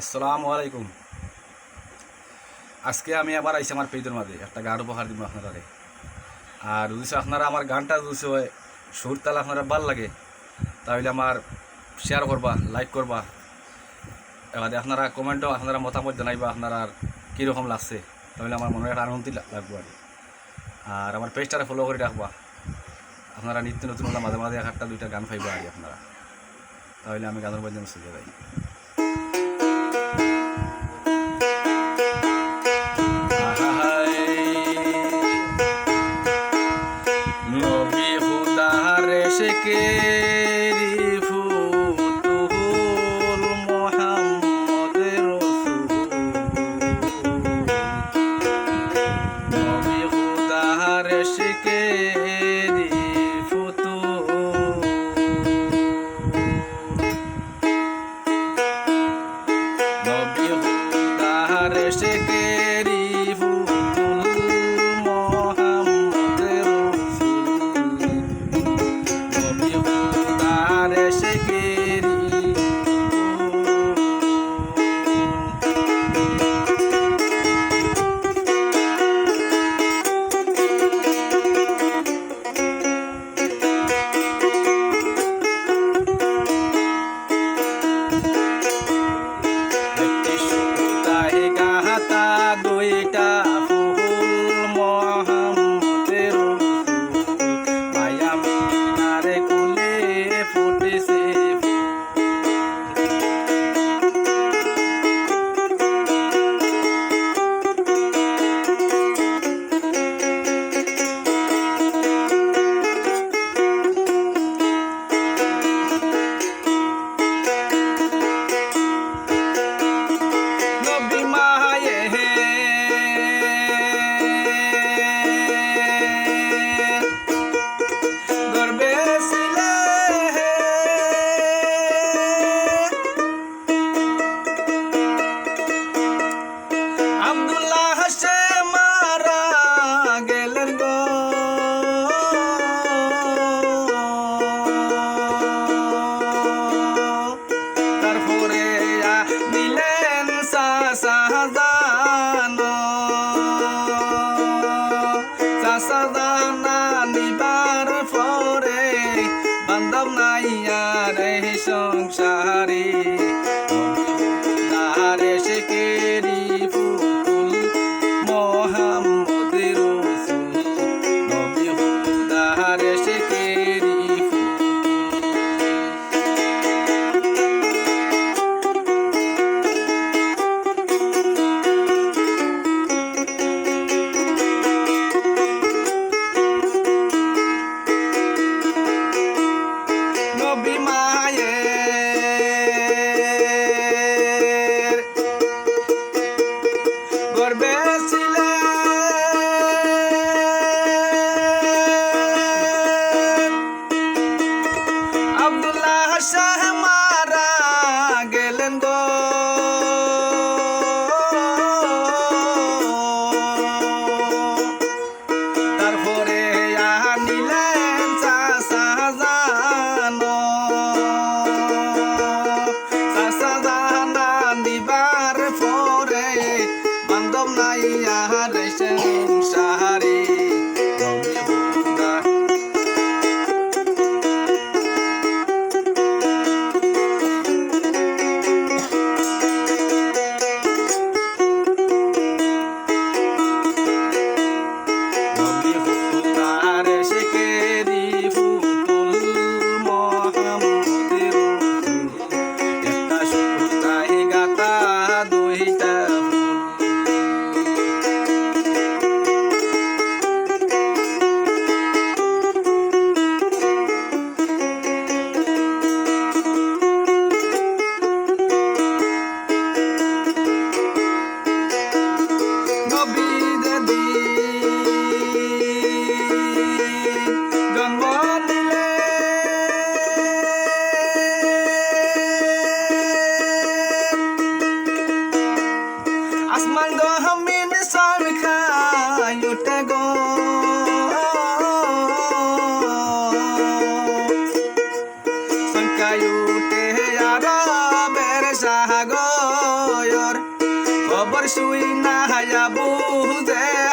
আসসালামু আলাইকুম। আজকে আমি আবার আইসি আমার পেজের মাঝে একটা গান উপহার দিব আপনারা। আর যদি আপনারা আমার গানটা যদি সুর তাল আপনারা ভাল লাগে তাহলে আমার শেয়ার করবা, লাইক করবা, এবার আপনারা কমেন্টও আপনারা মতামত জানাইবা আপনারা কীরকম লাগছে, তাহলে আমার মনে একটা আনন্দ লাগবো। আর আমার পেজটারে ফলো করে রাখবা, আপনারা নিত্য নতুন মাঝে মাঝে একটা দুইটা গান পাইবা আপনারা, তাহলে আমি গানের মধ্যে চলে যাই। শেকেরি ফুতুহুল মুহাম্মদের রাসূল, নবী খুদার শেকেরি ফুতুহুল, নবী খুদার শেকেরি দুইটা ফুল মুহাম্মদের রাসূল, মায়া মিনারে কুলে ফুটেছে সাদানা নিবার পরে বান্ধব নাইয়া রে সংসারে, তারে শেকেরি ফুতুল মুহাম্মদের রাসূল, নবী খুদার শেকেরি আব্দুল্লাহ শাহ মারা গেলেন গো, তারপরে নিলেন চাষাজানা নিবার পরে বান্ধব নাইয়া রে সংসারে, আসমান গহমিন সরখায় উঠে গো, সংখ্যায় উঠে আরবের সাগর, শুই না হায়া বুঝে